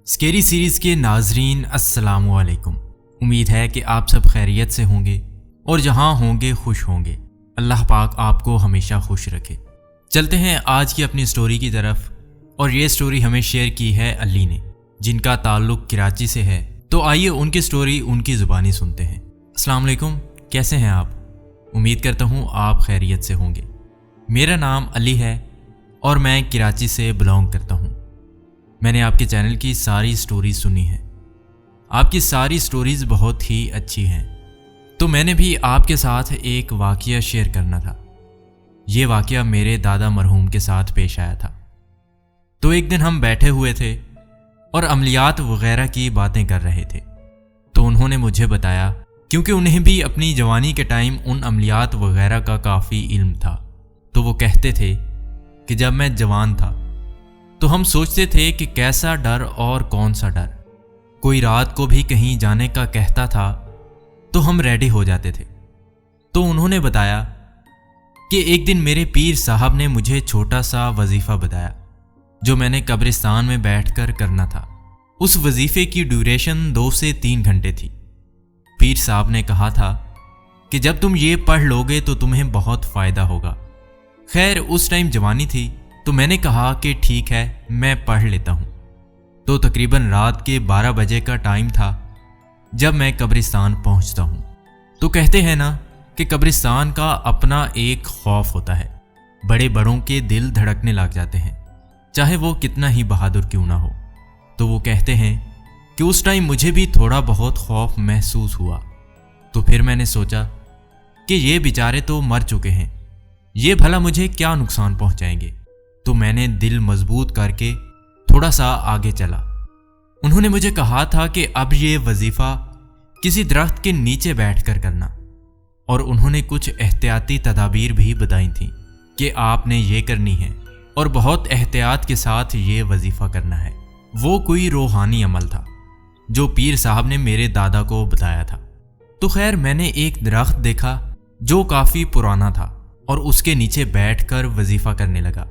Scary series کے ناظرین السلام علیکم۔ امید ہے کہ آپ سب خیریت سے ہوں گے اور جہاں ہوں گے خوش ہوں گے۔ اللہ پاک آپ کو ہمیشہ خوش رکھے۔ چلتے ہیں آج کی اپنی سٹوری کی طرف، اور یہ سٹوری ہمیں شیئر کی ہے علی نے، جن کا تعلق کراچی سے ہے۔ تو آئیے ان کی سٹوری ان کی زبانی سنتے ہیں۔ السلام علیکم، کیسے ہیں آپ؟ امید کرتا ہوں آپ خیریت سے ہوں گے۔ میرا نام علی ہے اور میں کراچی سے بلانگ کرتا ہوں۔ میں نے آپ کے چینل کی ساری سٹوریز سنی ہیں، آپ کی ساری سٹوریز بہت ہی اچھی ہیں، تو میں نے بھی آپ کے ساتھ ایک واقعہ شیئر کرنا تھا۔ یہ واقعہ میرے دادا مرحوم کے ساتھ پیش آیا تھا۔ تو ایک دن ہم بیٹھے ہوئے تھے اور عملیات وغیرہ کی باتیں کر رہے تھے، تو انہوں نے مجھے بتایا، کیونکہ انہیں بھی اپنی جوانی کے ٹائم ان عملیات وغیرہ کا کافی علم تھا، تو وہ کہتے تھے کہ جب میں جوان تھا تو ہم سوچتے تھے کہ کیسا ڈر اور کون سا ڈر۔ کوئی رات کو بھی کہیں جانے کا کہتا تھا تو ہم ریڈی ہو جاتے تھے۔ تو انہوں نے بتایا کہ ایک دن میرے پیر صاحب نے مجھے چھوٹا سا وظیفہ بتایا جو میں نے قبرستان میں بیٹھ کر کرنا تھا۔ اس وظیفے کی ڈیوریشن 2 سے 3 گھنٹے تھی۔ پیر صاحب نے کہا تھا کہ جب تم یہ پڑھ لوگے تو تمہیں بہت فائدہ ہوگا۔ خیر اس ٹائم جوانی تھی، تو میں نے کہا کہ ٹھیک ہے، میں پڑھ لیتا ہوں۔ تو تقریباً رات کے 12 بجے کا ٹائم تھا جب میں قبرستان پہنچتا ہوں۔ تو کہتے ہیں نا کہ قبرستان کا اپنا ایک خوف ہوتا ہے، بڑے بڑوں کے دل دھڑکنے لگ جاتے ہیں، چاہے وہ کتنا ہی بہادر کیوں نہ ہو۔ تو وہ کہتے ہیں کہ اس ٹائم مجھے بھی تھوڑا بہت خوف محسوس ہوا۔ تو پھر میں نے سوچا کہ یہ بیچارے تو مر چکے ہیں، یہ بھلا مجھے کیا نقصان پہنچائیں گے۔ تو میں نے دل مضبوط کر کے تھوڑا سا آگے چلا۔ انہوں نے مجھے کہا تھا کہ اب یہ وظیفہ کسی درخت کے نیچے بیٹھ کر کرنا، اور انہوں نے کچھ احتیاطی تدابیر بھی بتائی تھیں کہ آپ نے یہ کرنی ہے اور بہت احتیاط کے ساتھ یہ وظیفہ کرنا ہے۔ وہ کوئی روحانی عمل تھا جو پیر صاحب نے میرے دادا کو بتایا تھا۔ تو خیر میں نے ایک درخت دیکھا جو کافی پرانا تھا، اور اس کے نیچے بیٹھ کر وظیفہ کرنے لگا۔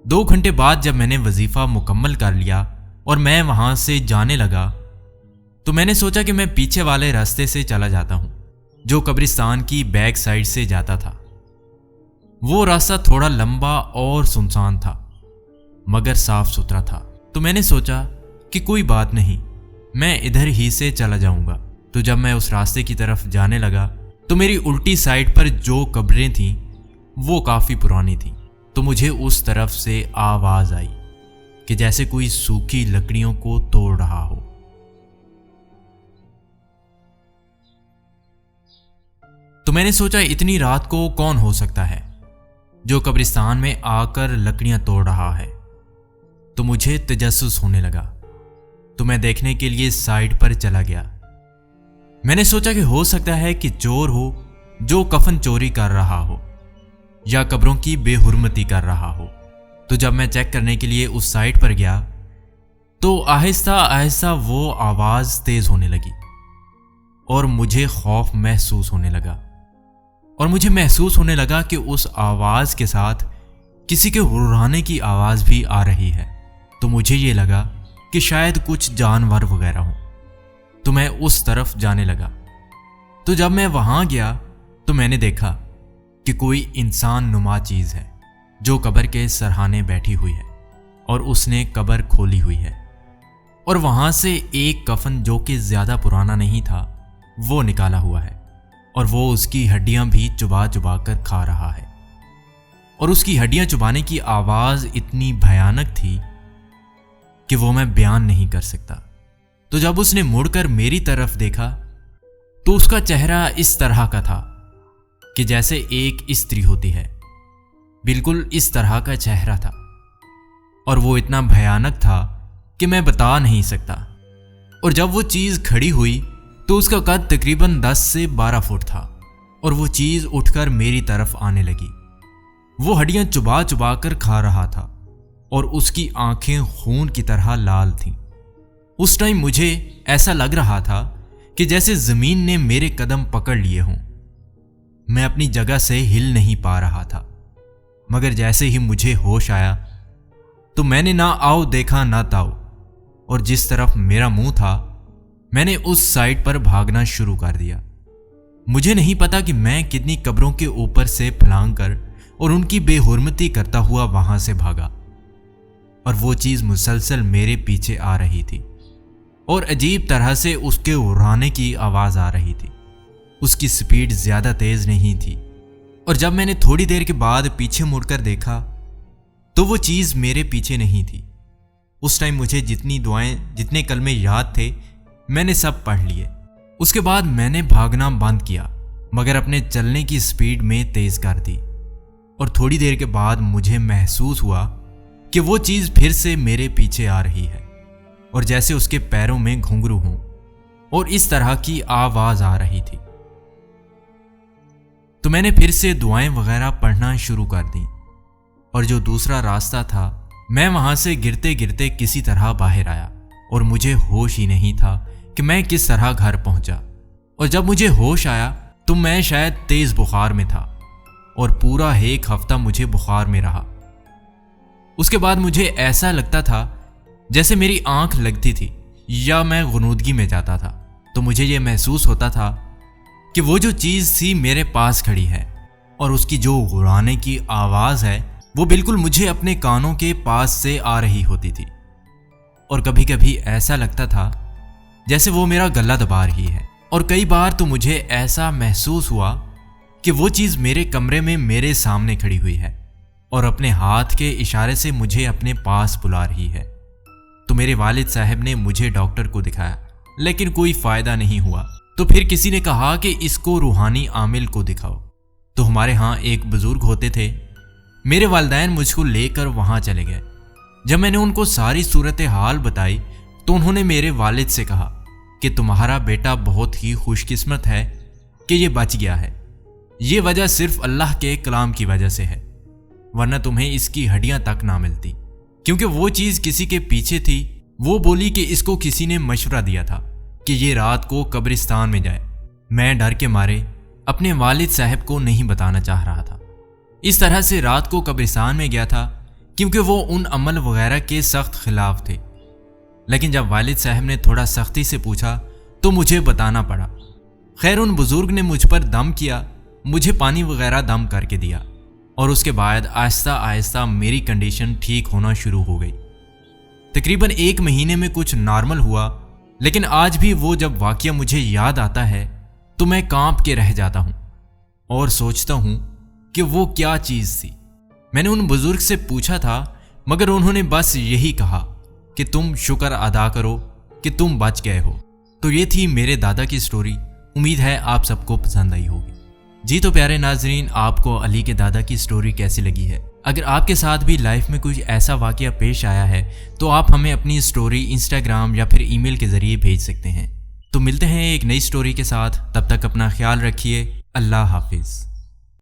2 گھنٹے بعد جب میں نے وظیفہ مکمل کر لیا اور میں وہاں سے جانے لگا، تو میں نے سوچا کہ میں پیچھے والے راستے سے چلا جاتا ہوں جو قبرستان کی بیک سائڈ سے جاتا تھا۔ وہ راستہ تھوڑا لمبا اور سنسان تھا مگر صاف ستھرا تھا۔ تو میں نے سوچا کہ کوئی بات نہیں، میں ادھر ہی سے چلا جاؤں گا۔ تو جب میں اس راستے کی طرف جانے لگا تو میری الٹی سائڈ پر جو قبریں تھیں وہ کافی پرانی تھیں۔ تو مجھے اس طرف سے آواز آئی کہ جیسے کوئی سوکھی لکڑیوں کو توڑ رہا ہو۔ تو میں نے سوچا اتنی رات کو کون ہو سکتا ہے جو قبرستان میں آ کر لکڑیاں توڑ رہا ہے۔ تو مجھے تجسس ہونے لگا، تو میں دیکھنے کے لیے سائڈ پر چلا گیا۔ میں نے سوچا کہ ہو سکتا ہے کہ چور ہو جو کفن چوری کر رہا ہو یا قبروں کی بے حرمتی کر رہا ہو۔ تو جب میں چیک کرنے کے لیے اس سائٹ پر گیا تو آہستہ آہستہ وہ آواز تیز ہونے لگی اور مجھے خوف محسوس ہونے لگا، اور مجھے محسوس ہونے لگا کہ اس آواز کے ساتھ کسی کے ہررانے کی آواز بھی آ رہی ہے۔ تو مجھے یہ لگا کہ شاید کچھ جانور وغیرہ ہوں، تو میں اس طرف جانے لگا۔ تو جب میں وہاں گیا تو میں نے دیکھا کہ کوئی انسان نما چیز ہے جو قبر کے سرہانے بیٹھی ہوئی ہے، اور اس نے قبر کھولی ہوئی ہے، اور وہاں سے ایک کفن جو کہ زیادہ پرانا نہیں تھا وہ نکالا ہوا ہے، اور وہ اس کی ہڈیاں بھی چبا چبا کر کھا رہا ہے، اور اس کی ہڈیاں چبانے کی آواز اتنی بھیانک تھی کہ وہ میں بیان نہیں کر سکتا۔ تو جب اس نے مڑ کر میری طرف دیکھا تو اس کا چہرہ اس طرح کا تھا کہ جیسے ایک استری ہوتی ہے، بالکل اس طرح کا چہرہ تھا، اور وہ اتنا بھیانک تھا کہ میں بتا نہیں سکتا۔ اور جب وہ چیز کھڑی ہوئی تو اس کا قد تقریباً 10 سے 12 فٹ تھا، اور وہ چیز اٹھ کر میری طرف آنے لگی۔ وہ ہڈیاں چبا چبا کر کھا رہا تھا، اور اس کی آنکھیں خون کی طرح لال تھیں۔ اس ٹائم مجھے ایسا لگ رہا تھا کہ جیسے زمین نے میرے قدم پکڑ لیے ہوں۔ میں اپنی جگہ سے ہل نہیں پا رہا تھا، مگر جیسے ہی مجھے ہوش آیا تو میں نے نہ آؤ دیکھا نہ تاؤ، اور جس طرف میرا منہ تھا میں نے اس سائڈ پر بھاگنا شروع کر دیا۔ مجھے نہیں پتا کہ میں کتنی قبروں کے اوپر سے پھلانگ کر اور ان کی بے حرمتی کرتا ہوا وہاں سے بھاگا، اور وہ چیز مسلسل میرے پیچھے آ رہی تھی اور عجیب طرح سے اس کے اڑانے کی آواز آ رہی تھی۔ اس کی سپیڈ زیادہ تیز نہیں تھی، اور جب میں نے تھوڑی دیر کے بعد پیچھے مڑ کر دیکھا تو وہ چیز میرے پیچھے نہیں تھی۔ اس ٹائم مجھے جتنی دعائیں، جتنے کلمے یاد تھے میں نے سب پڑھ لیے۔ اس کے بعد میں نے بھاگنا بند کیا، مگر اپنے چلنے کی سپیڈ میں تیز کر دی، اور تھوڑی دیر کے بعد مجھے محسوس ہوا کہ وہ چیز پھر سے میرے پیچھے آ رہی ہے، اور جیسے اس کے پیروں میں گھنگرو ہوں، اور اس طرح کی آواز آ رہی تھی۔ تو میں نے پھر سے دعائیں وغیرہ پڑھنا شروع کر دیں، اور جو دوسرا راستہ تھا میں وہاں سے گرتے گرتے کسی طرح باہر آیا، اور مجھے ہوش ہی نہیں تھا کہ میں کس طرح گھر پہنچا۔ اور جب مجھے ہوش آیا تو میں شاید تیز بخار میں تھا، اور پورا 1 ہفتہ مجھے بخار میں رہا۔ اس کے بعد مجھے ایسا لگتا تھا جیسے میری آنکھ لگتی تھی یا میں غنودگی میں جاتا تھا، تو مجھے یہ محسوس ہوتا تھا کہ وہ جو چیز تھی میرے پاس کھڑی ہے، اور اس کی جو غرانے کی آواز ہے وہ بالکل مجھے اپنے کانوں کے پاس سے آ رہی ہوتی تھی، اور کبھی کبھی ایسا لگتا تھا جیسے وہ میرا گلا دبا رہی ہے، اور کئی بار تو مجھے ایسا محسوس ہوا کہ وہ چیز میرے کمرے میں میرے سامنے کھڑی ہوئی ہے اور اپنے ہاتھ کے اشارے سے مجھے اپنے پاس بلا رہی ہے۔ تو میرے والد صاحب نے مجھے ڈاکٹر کو دکھایا، لیکن کوئی فائدہ نہیں ہوا۔ تو پھر کسی نے کہا کہ اس کو روحانی عامل کو دکھاؤ۔ تو ہمارے ہاں ایک بزرگ ہوتے تھے، میرے والدین مجھ کو لے کر وہاں چلے گئے۔ جب میں نے ان کو ساری صورتحال بتائی تو انہوں نے میرے والد سے کہا کہ تمہارا بیٹا بہت ہی خوش قسمت ہے کہ یہ بچ گیا ہے، یہ وجہ صرف اللہ کے کلام کی وجہ سے ہے، ورنہ تمہیں اس کی ہڈیاں تک نہ ملتی، کیونکہ وہ چیز کسی کے پیچھے تھی۔ وہ بولی کہ اس کو کسی نے مشورہ دیا تھا کہ یہ رات کو قبرستان میں جائے۔ میں ڈر کے مارے اپنے والد صاحب کو نہیں بتانا چاہ رہا تھا۔ اس طرح سے رات کو قبرستان میں گیا تھا، کیونکہ وہ ان عمل وغیرہ کے سخت خلاف تھے، لیکن جب والد صاحب نے تھوڑا سختی سے پوچھا تو مجھے بتانا پڑا۔ خیر ان بزرگ نے مجھ پر دم کیا، مجھے پانی وغیرہ دم کر کے دیا، اور اس کے بعد آہستہ آہستہ میری کنڈیشن ٹھیک ہونا شروع ہو گئی۔ تقریباً 1 مہینے میں کچھ نارمل ہوا، لیکن آج بھی وہ جب واقعہ مجھے یاد آتا ہے تو میں کانپ کے رہ جاتا ہوں اور سوچتا ہوں کہ وہ کیا چیز تھی۔ میں نے ان بزرگ سے پوچھا تھا، مگر انہوں نے بس یہی کہا کہ تم شکر ادا کرو کہ تم بچ گئے ہو۔ تو یہ تھی میرے دادا کی سٹوری، امید ہے آپ سب کو پسند آئی ہوگی۔ جی تو پیارے ناظرین، آپ کو علی کے دادا کی سٹوری کیسی لگی ہے؟ اگر آپ کے ساتھ بھی لائف میں کچھ ایسا واقعہ پیش آیا ہے تو آپ ہمیں اپنی سٹوری انسٹاگرام یا پھر ای میل کے ذریعے بھیج سکتے ہیں۔ تو ملتے ہیں ایک نئی سٹوری کے ساتھ، تب تک اپنا خیال رکھیے، اللہ حافظ۔